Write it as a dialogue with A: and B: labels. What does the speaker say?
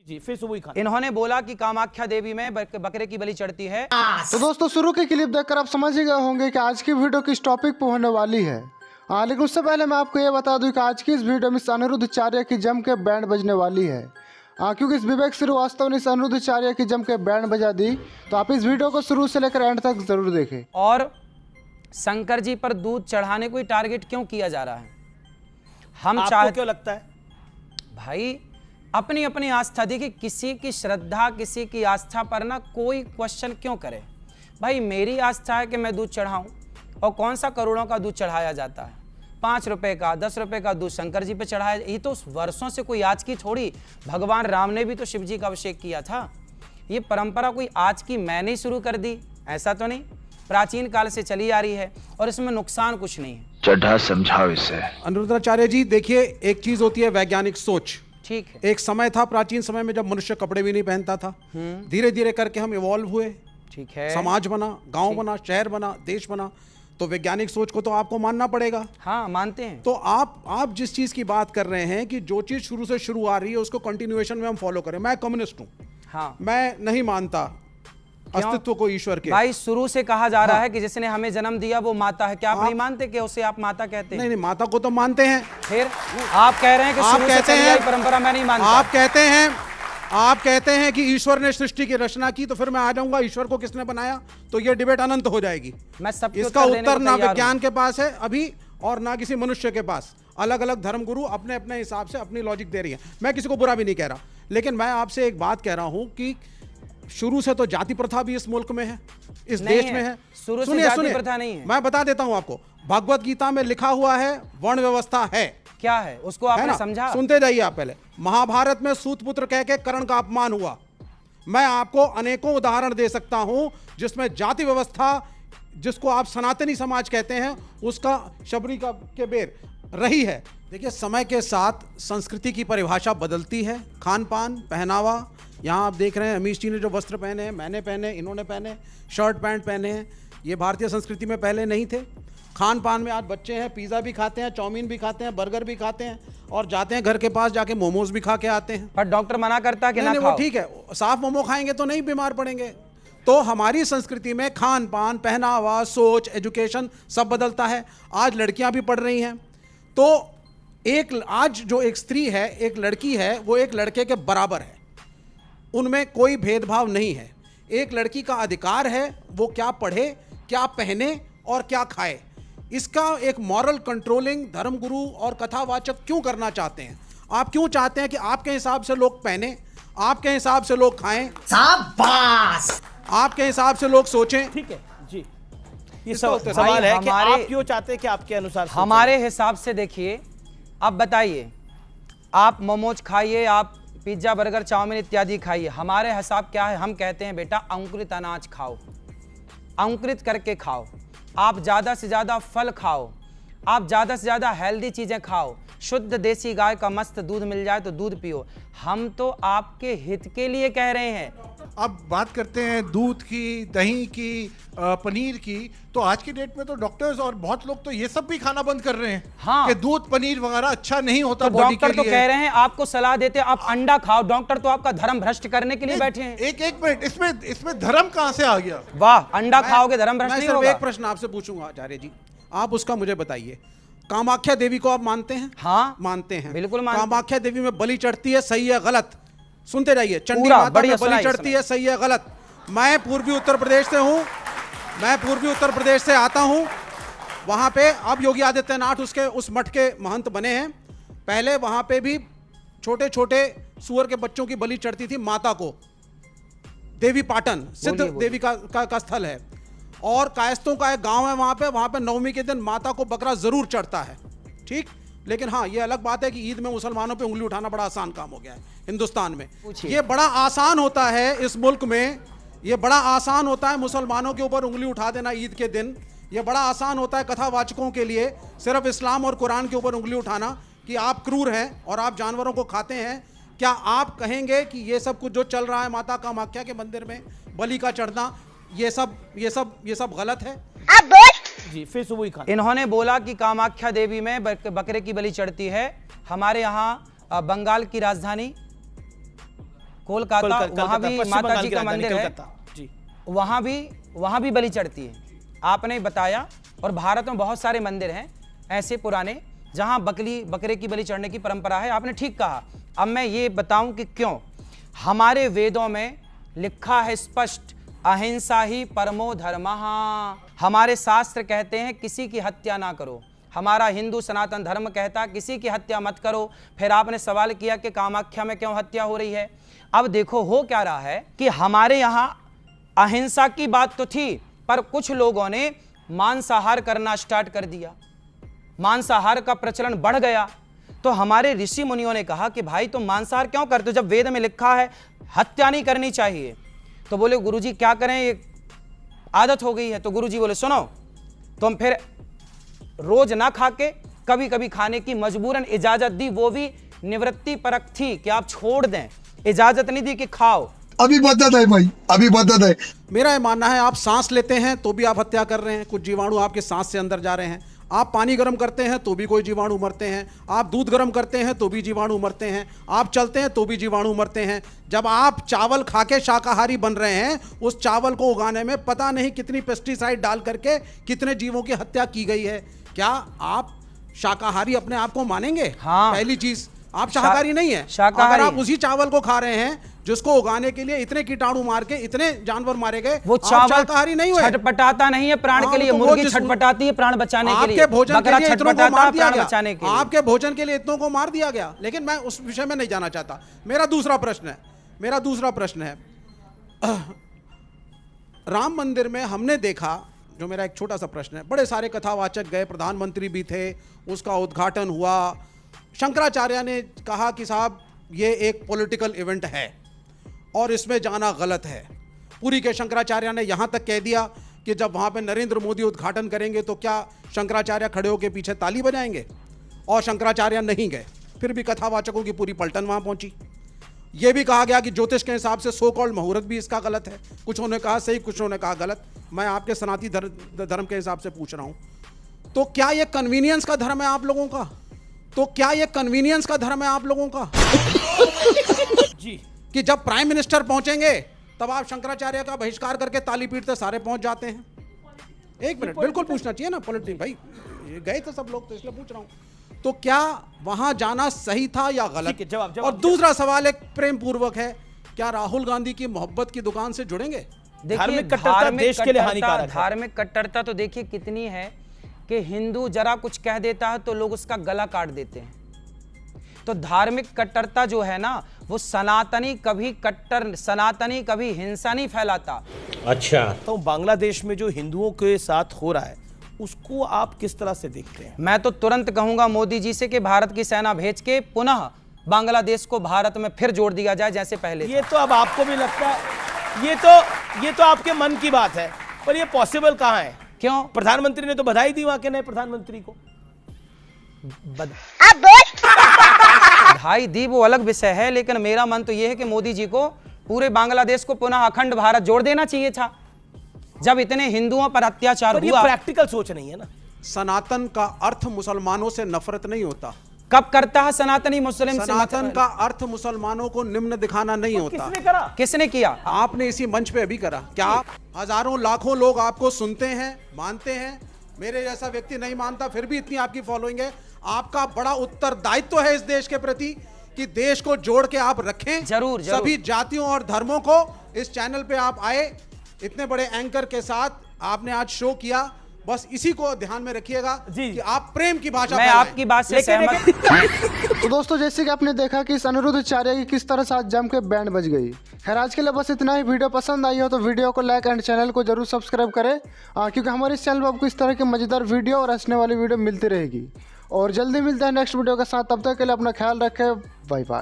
A: जी फिर सुबह खान
B: इन्होंने बोला कि कामाख्या देवी में बकरे की बलि चढ़ती है।
C: तो दोस्तों शुरू की क्लिप देखकर आप समझ ही गए होंगे कि आज की वीडियो किस टॉपिक पर होने वाली है। लेकिन उससे पहले मैं आपको ये बता दूं कि आज की इस वीडियो में अनिरुद्ध चार्य की जम के बैंड बजने वाली है। क्योंकि इस विवेक श्रीवास्तव ने अनिरुद्ध चार्य की जम के बैंड बजा दी, तो आप इस वीडियो को शुरू से लेकर एंड तक जरूर देखें।
B: और शंकर जी पर दूध चढ़ाने को ही टारगेट क्यों किया जा रहा है? हम
A: आपको क्यों लगता है?
B: भाई अपनी अपनी आस्था, देखिए किसी की श्रद्धा किसी की आस्था पर ना कोई क्वेश्चन क्यों करे। भाई मेरी आस्था है कि मैं दूध चढ़ाऊं, और कौन सा करोड़ों का दूध चढ़ाया जाता है? 5 रुपए का 10 रुपए का दूध शंकर जी पे चढ़ाया। ये तो वर्षों से, कोई आज की थोड़ी, भगवान राम ने भी तो शिव जी का अभिषेक किया था। ये परंपरा कोई आज की मैंने ही शुरू कर दी, ऐसा तो नहीं, प्राचीन काल से चली आ रही है और इसमें नुकसान कुछ नहीं है।
D: चढ़ा समझाओ इसे।
E: अनिरुद्धाचार्य जी देखिए, एक चीज होती है वैज्ञानिक सोच।
B: ठीक है,
E: एक समय था प्राचीन समय में जब मनुष्य कपड़े भी नहीं पहनता था। धीरे धीरे करके हम इवॉल्व हुए,
B: ठीक है,
E: समाज बना, गांव बना, शहर बना, देश बना। तो वैज्ञानिक सोच को तो आपको मानना पड़ेगा।
B: हाँ मानते हैं।
E: तो आप जिस चीज की बात कर रहे हैं कि जो चीज शुरू से शुरू आ रही है उसको कंटिन्यूएशन में हम फॉलो करें। मैं कम्युनिस्ट हूं।
B: हाँ,
E: मैं नहीं मानता अस्तित्व को ईश्वर के।
B: भाई शुरू से कहा जा रहा है कि जिसने हमें जन्म दिया वो माता है। क्या आप नहीं मानते कि उसे आप माता कहते हैं?
E: नहीं, माता को तो मानते हैं।
B: फिर आप कह रहे हैं कि शुरू से चली आई परंपरा मैं नहीं मानता।
E: आप कहते हैं कि ईश्वर ने सृष्टि की रचना की, तो फिर मैं आ जाऊंगा ईश्वर को किसने बनाया, तो ये डिबेट अनंत हो जाएगी।
B: मैं सबके
E: इसका उत्तर ना विज्ञान के पास है अभी और ना किसी मनुष्य के पास। अलग अलग धर्मगुरु अपने अपने हिसाब से अपनी लॉजिक दे रही है। मैं किसी को बुरा भी नहीं कह रहा, लेकिन मैं आपसे एक बात कह रहा हूं कि शुरू से तो जाति प्रथा भी इस मुल्क में है, इस देश में है।
B: शुरू से जाति प्रथा नहीं है।
E: मैं बता देता हूं आपको, भगवत गीता में लिखा हुआ है वर्ण व्यवस्था है।
B: क्या है उसको आपने समझा?
E: सुनते जाइए आप पहले। महाभारत में सूतपुत्र कह के कर्ण का अपमान हुआ। मैं आपको अनेकों उदाहरण दे सकता हूं जिसमें जाति व्यवस्था, जिसको आप सनातनी समाज कहते हैं, उसका शबरी का के बेर रही है। देखिए, समय के साथ संस्कृति की परिभाषा बदलती है। खान पान, पहनावा, यहाँ आप देख रहे हैं अमीश जी ने जो वस्त्र पहने हैं, मैंने पहने, इन्होंने पहने, शर्ट पैंट पहने हैं, ये भारतीय संस्कृति में पहले नहीं थे। खान पान में आज बच्चे हैं, पिज़्ज़ा भी खाते हैं, चाउमीन भी खाते हैं, बर्गर भी खाते हैं, और जाते हैं घर के पास जाके मोमोज भी खा के आते हैं।
B: पर डॉक्टर मना करता है कि ना खाओ।
E: वो ठीक है, साफ मोमो खाएंगे तो नहीं बीमार पड़ेंगे। तो हमारी संस्कृति में खान पान, पहनावा, सोच, एजुकेशन सब बदलता है। आज लड़कियां भी पढ़ रही हैं, तो आज जो एक स्त्री है, एक लड़की है, वो एक लड़के के बराबर है। उनमें कोई भेदभाव नहीं है। एक लड़की का अधिकार है वो क्या पढ़े, क्या पहने और क्या खाए। इसका एक मॉरल कंट्रोलिंग धर्मगुरु और कथावाचक क्यों करना चाहते हैं? आप क्यों चाहते हैं कि आपके हिसाब से लोग पहने, आपके हिसाब से लोग खाएं, शाबाश, आपके हिसाब से लोग सोचें?
A: ठीक है जी, ये सवाल है कि आप क्यों चाहते हैं कि आपके अनुसार
B: हमारे हिसाब से? देखिए, अब बताइए, आप मोमोज खाइए, आप पिज्जा, बर्गर, चाउमीन इत्यादि खाइए। हमारे हिसाब क्या है? हम कहते हैं बेटा अंकुरित अनाज खाओ, अंकुरित करके खाओ, आप ज़्यादा से ज़्यादा फल खाओ, आप ज़्यादा से ज़्यादा हेल्दी चीज़ें खाओ, शुद्ध देसी गाय का मस्त दूध मिल जाए तो दूध पियो। हम तो आपके हित के लिए कह रहे हैं।
F: अब बात करते हैं दूध की, दही की, पनीर की, तो आज की डेट में तो डॉक्टर्स और बहुत लोग तो ये सब भी खाना बंद कर रहे हैं।
B: हाँ,
F: कि दूध पनीर वगैरह अच्छा नहीं होता
B: तो
F: बॉडी के लिए।
B: डॉक्टर तो कह रहे हैं, आपको सलाह देते हैं आप अंडा खाओ। डॉक्टर तो आपका धर्म भ्रष्ट करने के लिए बैठे हैं।
F: एक मिनट, इसमें धर्म कहां से आ गया?
B: वाह, अंडा खाओगे धर्म भ्रष्ट नहीं होगा।
E: एक प्रश्न आपसे पूछूंगा आचार्य जी, आप उसका मुझे बताइए। कामाख्या देवी को आप मानते हैं?
B: हाँ
E: मानते हैं,
B: बिल्कुल मानते हैं।
E: कामाख्या देवी में बलि चढ़ती है, सही है गलत? सुनते जाइए। चंडी माता में बलि चढ़ती है, सही है गलत? मैं पूर्वी उत्तर प्रदेश से हूं, मैं पूर्वी उत्तर प्रदेश से आता हूं। वहां पे अब योगी आदित्यनाथ उस मठ के महंत बने हैं। पहले वहां पे भी छोटे छोटे सुअर के बच्चों की बलि चढ़ती थी माता को। देवी पाटन सिद्ध देवी का स्थल है, और कायस्तों का एक गांव है वहां पे नवमी के दिन माता को बकरा जरूर चढ़ता है। ठीक, लेकिन हाँ, ये अलग बात है कि ईद में मुसलमानों पे उंगली उठाना बड़ा आसान काम हो गया है हिंदुस्तान में। ये बड़ा आसान होता है इस मुल्क में, ये बड़ा आसान होता है मुसलमानों के ऊपर उंगली उठा देना ईद के दिन। ये बड़ा आसान होता है कथावाचकों के लिए सिर्फ इस्लाम और कुरान के ऊपर उंगली उठाना कि आप क्रूर हैं और आप जानवरों को खाते हैं। क्या आप कहेंगे कि ये सब कुछ जो चल रहा है माता कामाख्या के मंदिर में बलि का चढ़ना, ये सब गलत है?
A: जी फिर सुबह खान
B: इन्होंने बोला कि कामाख्या देवी में बकरे की बलि चढ़ती है। हमारे यहाँ बंगाल की राजधानी कोलकाता, वहां भी माता जी का मंदिर है,
A: जी
B: वहां भी बलि चढ़ती है। आपने बताया, और भारत में बहुत सारे मंदिर हैं ऐसे पुराने जहां बकरे की बलि चढ़ने की परंपरा है। आपने ठीक कहा। अब मैं ये बताऊं कि क्यों। हमारे वेदों में लिखा है स्पष्ट, अहिंसा ही परमो धर्मः। हमारे शास्त्र कहते हैं किसी की हत्या ना करो। हमारा हिंदू सनातन धर्म कहता किसी की हत्या मत करो। फिर आपने सवाल किया कि कामाख्या में क्यों हत्या हो रही है। अब देखो हो क्या रहा है कि हमारे यहाँ अहिंसा की बात तो थी, पर कुछ लोगों ने मांसाहार करना स्टार्ट कर दिया, मांसाहार का प्रचलन बढ़ गया। तो हमारे ऋषि मुनियों ने कहा कि भाई तुम मांसाहार क्यों करते हो जब वेद में लिखा है हत्या नहीं करनी चाहिए। तो बोले गुरुजी क्या करें, ये आदत हो गई है। तो गुरुजी बोले सुनो, तुम फिर रोज ना खा के कभी कभी खाने की मजबूरन इजाजत दी, वो भी निवृत्ति परक थी कि आप छोड़ दें, इजाजत नहीं दी कि खाओ।
D: अभी बदत है भाई, अभी बदत है।
E: मेरा ये मानना है आप सांस लेते हैं तो भी आप हत्या कर रहे हैं, कुछ जीवाणु आपके सांस से अंदर जा रहे हैं। आप पानी गर्म करते हैं तो भी कोई जीवाणु मरते हैं, आप दूध गर्म करते हैं तो भी जीवाणु मरते हैं, आप चलते हैं तो भी जीवाणु मरते हैं। जब आप चावल खा के शाकाहारी बन रहे हैं, उस चावल को उगाने में पता नहीं कितनी पेस्टिसाइड डाल करके कितने जीवों की हत्या की गई है। क्या आप शाकाहारी अपने आप को मानेंगे?
B: हाँ।
E: पहली चीज, आप शाकाहारी नहीं है।
B: शाकाहारी।
E: अगर आप उसी चावल को खा रहे हैं जिसको उगाने के लिए इतने कीटाणु मार के इतने जानवर मारे गए,
B: वो
E: आप शाकाहारी नहीं हुए।
B: छटपटाता नहीं है प्राण के लिए,
E: तो
B: मुर्गी छटपटाती है प्राण बचाने के लिए,
E: आपके भोजन के लिए इतनों को मार दिया गया,
B: बचाने के लिए।
E: आपके भोजन के लिए इतनों को मार दिया गया। लेकिन मैं उस विषय में नहीं जाना चाहता। मेरा दूसरा प्रश्न है राम मंदिर में हमने देखा, जो मेरा एक छोटा सा प्रश्न है, बड़े सारे कथावाचक गए, प्रधानमंत्री भी थे, उसका उद्घाटन हुआ। शंकराचार्य ने कहा कि साहब ये एक पॉलिटिकल इवेंट है और इसमें जाना गलत है। पूरी के शंकराचार्य ने यहाँ तक कह दिया कि जब वहाँ पे नरेंद्र मोदी उद्घाटन करेंगे तो क्या शंकराचार्य खड़े होकर पीछे ताली बजाएंगे, और शंकराचार्य नहीं गए। फिर भी कथावाचकों की पूरी पलटन वहाँ पहुँची। ये भी कहा गया कि ज्योतिष के हिसाब से सो कॉल्ड मुहूर्त भी इसका गलत है। कुछ ने कहा सही, कुछ ने कहा गलत। मैं आपके सनातनी धर्म के हिसाब से पूछ रहा हूँ, तो क्या ये कन्वीनियंस का धर्म है आप लोगों का?
A: जी,
E: कि जब प्राइम मिनिस्टर पहुंचेंगे तब आप शंकराचार्य का बहिष्कार करके ताली पीटते सारे पहुंच जाते हैं? एक मिनट, बिल्कुल पूछना चाहिए ना पॉलिटिक्स भाई, ये गए थे सब लोग तो इसलिए पूछ रहा हूं। तो क्या वहां जाना सही था या गलत?
A: जवाब।
E: और दूसरा सवाल एक प्रेम पूर्वक है, क्या राहुल गांधी की मोहब्बत की दुकान से जुड़ेंगे?
A: धार्मिक कट्टरता देश के लिए हानिकारक है।
B: धार्मिक कट्टरता तो देखिए कितनी है कि हिंदू जरा कुछ कह देता है तो लोग उसका गला काट देते हैं। तो धार्मिक कट्टरता जो है ना, वो सनातनी कभी हिंसा नहीं फैलाता।
A: अच्छा, तो बांग्लादेश में जो हिंदुओं के साथ हो रहा है उसको आप किस तरह से देखते हैं?
B: मैं तो तुरंत कहूंगा मोदी जी से कि भारत की सेना भेज के पुनः बांग्लादेश को भारत में फिर जोड़ दिया जाए जैसे पहले।
A: ये तो अब आपको भी लगता है, ये तो आपके मन की बात है, पर ये पॉसिबल कहाँ है?
B: क्यों?
A: प्रधानमंत्री ने तो बधाई दी वहां के नए प्रधानमंत्री को।
B: बधाई दी वो अलग विषय है, लेकिन मेरा मन तो यह है कि मोदी जी को पूरे बांग्लादेश को पुनः अखंड भारत जोड़ देना चाहिए था जब इतने हिंदुओं पर अत्याचार हुआ।
A: ये प्रैक्टिकल सोच नहीं है ना।
E: सनातन का अर्थ मुसलमानों से नफरत नहीं होता।
B: कब करता है सनातनी मुस्लिम से?
E: सनातन का अर्थ मुसलमानों को निम्न दिखाना नहीं होता।
A: किसने करा?
B: किसने किया?
E: आपने इसी मंच पे अभी करा। क्या हजारों लाखों लोग आपको सुनते हैं, मानते हैं? मेरे जैसा व्यक्ति नहीं मानता, फिर भी इतनी आपकी फॉलोइंग है। आपका बड़ा उत्तरदायित्व है इस देश के प्रति कि देश को जोड़ के आप रखें।
B: जरूर।
E: सभी जातियों और धर्मों को। इस चैनल पे आप आए, इतने बड़े एंकर के साथ आपने आज शो किया, बस इसी को ध्यान में रखिएगा कि आप प्रेम की भाषा।
B: मैं आपकी बात से सहमत।
C: तो दोस्तों, जैसे कि आपने देखा कि इस अनिरुद्धाचार्य की किस तरह से आज जम के बैंड बज गई। खैर, आज के लिए बस इतना ही। वीडियो पसंद आई हो तो वीडियो को लाइक एंड चैनल को जरूर सब्सक्राइब करें, क्योंकि हमारे इस चैनल पर आपको इस तरह की मजेदार वीडियो और हंसने वाली वीडियो मिलती रहेगी। और जल्दी मिलते हैं नेक्स्ट वीडियो के साथ। तब तक के लिए अपना ख्याल रखें। Bye bye.